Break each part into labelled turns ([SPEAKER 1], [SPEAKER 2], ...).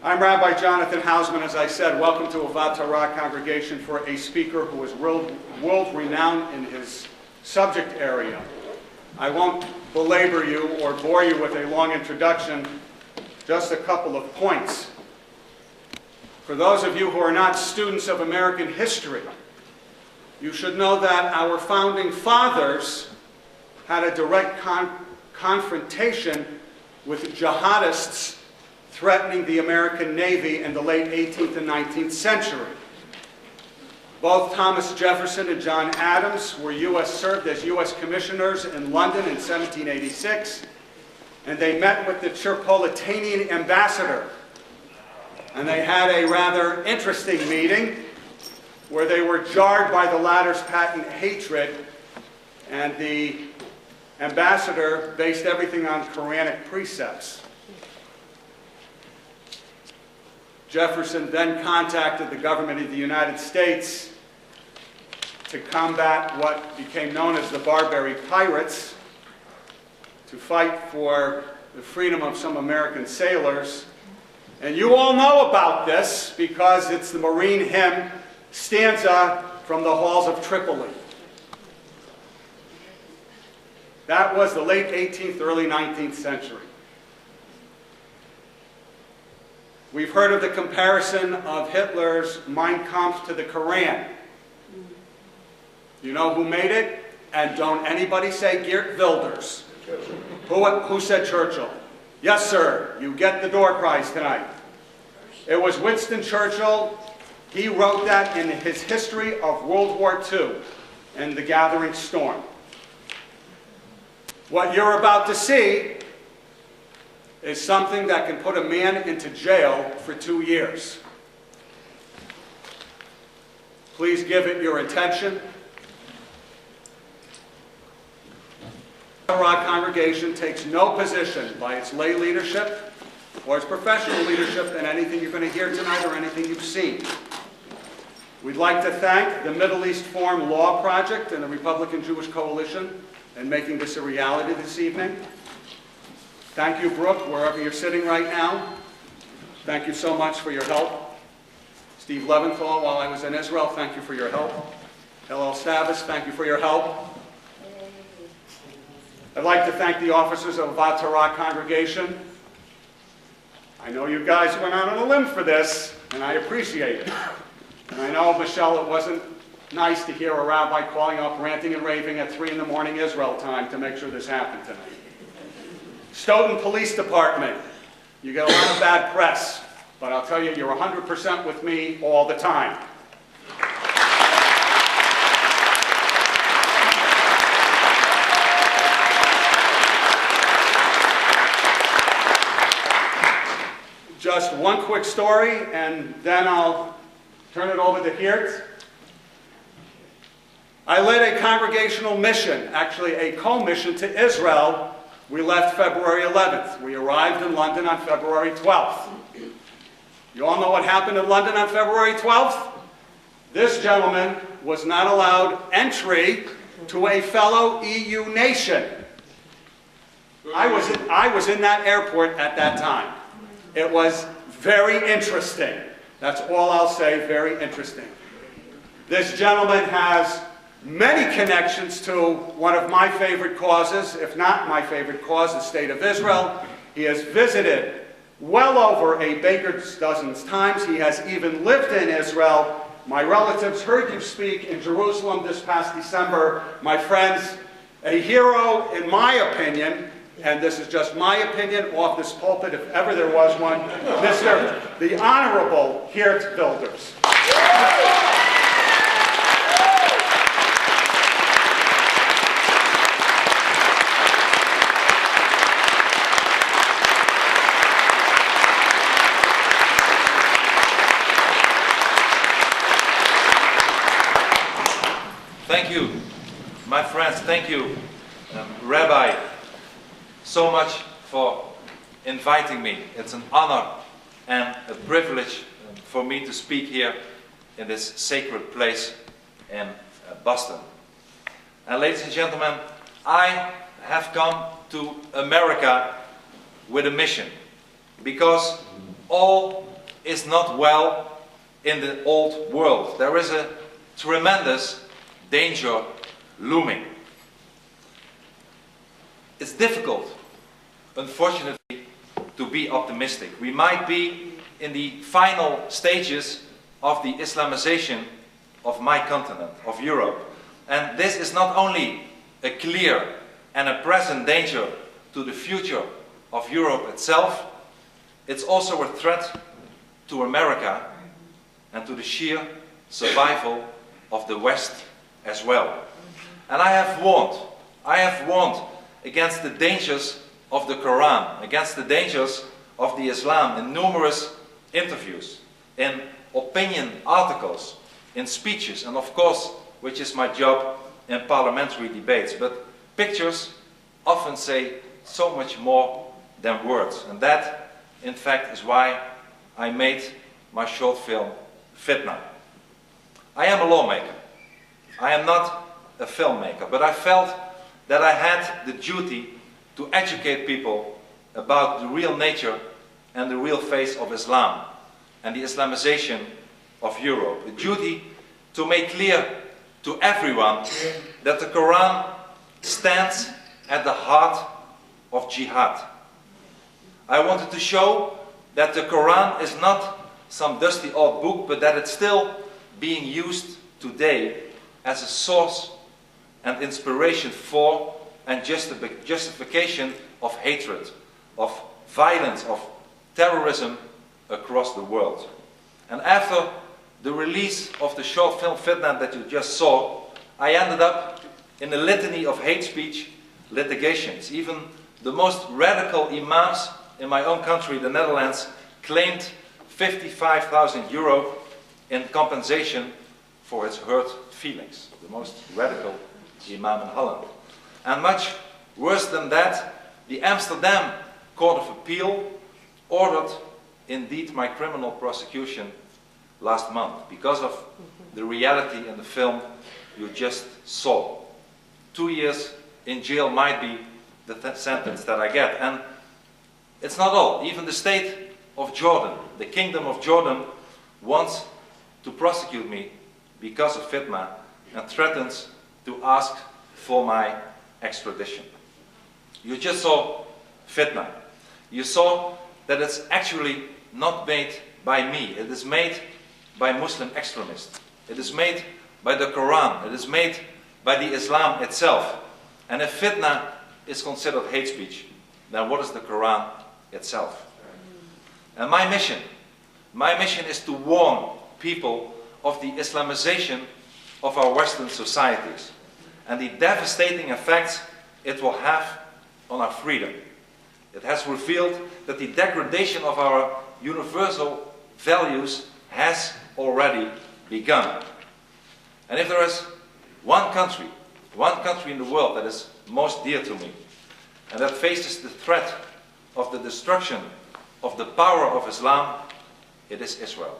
[SPEAKER 1] I'm Rabbi Jonathan Hausman. As I said, welcome to Avad Torah congregation for a speaker who is world-renowned in his subject area. I won't belabor you or bore you with a long introduction, just a couple of points. For those of you who are not students of American history, you should know that our founding fathers had a direct confrontation with jihadists threatening the American Navy in the late 18th and 19th century. Both Thomas Jefferson and John Adams served as U.S. commissioners in London in 1786, and they met with the Tripolitanian ambassador. And they had a rather interesting meeting where they were jarred by the latter's patent hatred, and the ambassador based everything on Quranic precepts. Jefferson then contacted the government of the United States to combat what became known as the Barbary Pirates, to fight for the freedom of some American sailors. And you all know about this because it's the Marine hymn stanza from the halls of Tripoli. That was the late 18th, early 19th century. We've heard of the comparison of Hitler's Mein Kampf to the Quran. You know who made it? And don't anybody say Geert Wilders. Who said Churchill? Yes, sir, you get the door prize tonight. It was Winston Churchill. He wrote that in his history of World War II in The Gathering Storm. What you're about to see is something that can put a man into jail for 2 years. Please give it your attention. The Torah congregation takes no position by its lay leadership or its professional leadership in anything you're going to hear tonight or anything you've seen. We'd like to thank the Middle East Forum Law Project and the Republican Jewish Coalition in making this a reality this evening. Thank you, Brooke, wherever you're sitting right now. Thank you so much for your help. Steve Leventhal, while I was in Israel, thank you for your help. Hillel Stavis, thank you for your help. I'd like to thank the officers of Avad Torah congregation. I know you guys went out on a limb for this, and I appreciate it. And I know, Michelle, it wasn't nice to hear a rabbi calling up ranting and raving at 3 in the morning Israel time to make sure this happened tonight. Stoughton Police Department, you get a lot of bad press, but I'll tell you, you're 100% with me all the time. Just one quick story, and then I'll turn it over to Geert. I led a congregational mission, actually a co-mission to Israel. We left February 11th. We arrived in London on February 12th. You all know what happened in London on February 12th? This gentleman was not allowed entry to a fellow EU nation. I was in that airport at that time. It was very interesting. That's all I'll say, very interesting. This gentleman has many connections to one of my favorite causes, if not my favorite cause, the State of Israel. He has visited well over a baker's dozen times. He has even lived in Israel. My relatives heard you speak in Jerusalem this past December. My friends, a hero in my opinion, and this is just my opinion off this pulpit if ever there was one, the Honorable Geert Wilders.
[SPEAKER 2] Thank you, my friends, thank you, Rabbi, so much for inviting me. It's an honor and a privilege for me to speak here in this sacred place in Boston. And ladies and gentlemen, I have come to America with a mission, because all is not well in the old world. There is a tremendous danger looming. It's difficult, unfortunately, to be optimistic. We might be in the final stages of the Islamization of my continent, of Europe. And this is not only a clear and a present danger to the future of Europe itself, it's also a threat to America and to the sheer survival of the West as well. And I have warned against the dangers of the Quran, against the dangers of the Islam in numerous interviews, in opinion articles, in speeches, and of course, which is my job, in parliamentary debates. But pictures often say so much more than words. And that, in fact, is why I made my short film, Fitna. I am a lawmaker. I am not a filmmaker, but I felt that I had the duty to educate people about the real nature and the real face of Islam and the Islamization of Europe. The duty to make clear to everyone that the Quran stands at the heart of jihad. I wanted to show that the Quran is not some dusty old book, but that it's still being used today as a source and inspiration for and justification of hatred, of violence, of terrorism across the world. And after the release of the short film Fitna that you just saw, I ended up in a litany of hate speech litigations. Even the most radical imams in my own country, the Netherlands, claimed €55,000 in compensation for its hurt feelings. The most radical imam in Holland. And much worse than that, the Amsterdam Court of Appeal ordered indeed my criminal prosecution last month because of the reality in the film you just saw. 2 years in jail might be the sentence that I get. And it's not all. Even the state of Jordan, the kingdom of Jordan, wants to prosecute me because of Fitna and threatens to ask for my extradition. You just saw Fitna. You saw that it's actually not made by me. It is made by Muslim extremists. It is made by the Quran. It is made by the Islam itself. And if Fitna is considered hate speech, then what is the Quran itself? And my mission is to warn people of the Islamization of our Western societies and the devastating effects it will have on our freedom. It has revealed that the degradation of our universal values has already begun. And if there is one country in the world that is most dear to me, and that faces the threat of the destruction of the power of Islam, it is Israel.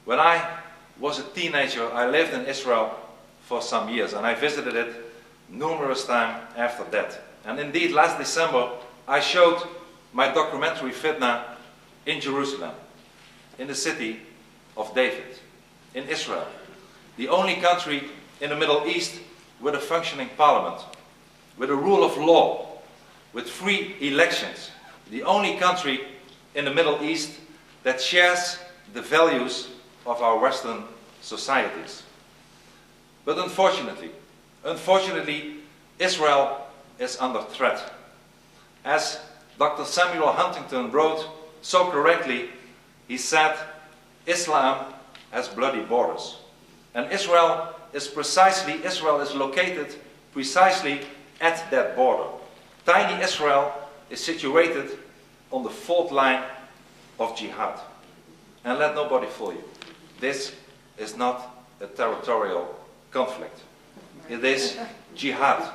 [SPEAKER 2] When I was a teenager, I lived in Israel for some years, and I visited it numerous times after that. And indeed, last December, I showed my documentary Fitna in Jerusalem, in the city of David, in Israel, the only country in the Middle East with a functioning parliament, with a rule of law, with free elections, the only country in the Middle East that shares the values of our Western societies. But unfortunately, Israel is under threat. As Dr. Samuel Huntington wrote so correctly, he said, Islam has bloody borders. And Israel is located precisely at that border. Tiny Israel is situated on the fault line of jihad. And let nobody fool you. This is not a territorial conflict. It is jihad.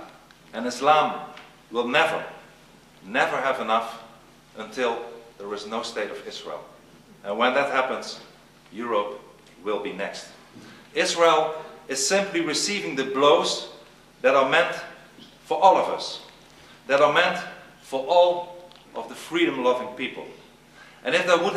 [SPEAKER 2] And Islam will never have enough until there is no state of Israel. And when that happens, Europe will be next. Israel is simply receiving the blows that are meant for all of us, that are meant for all of the freedom-loving people. And if there would have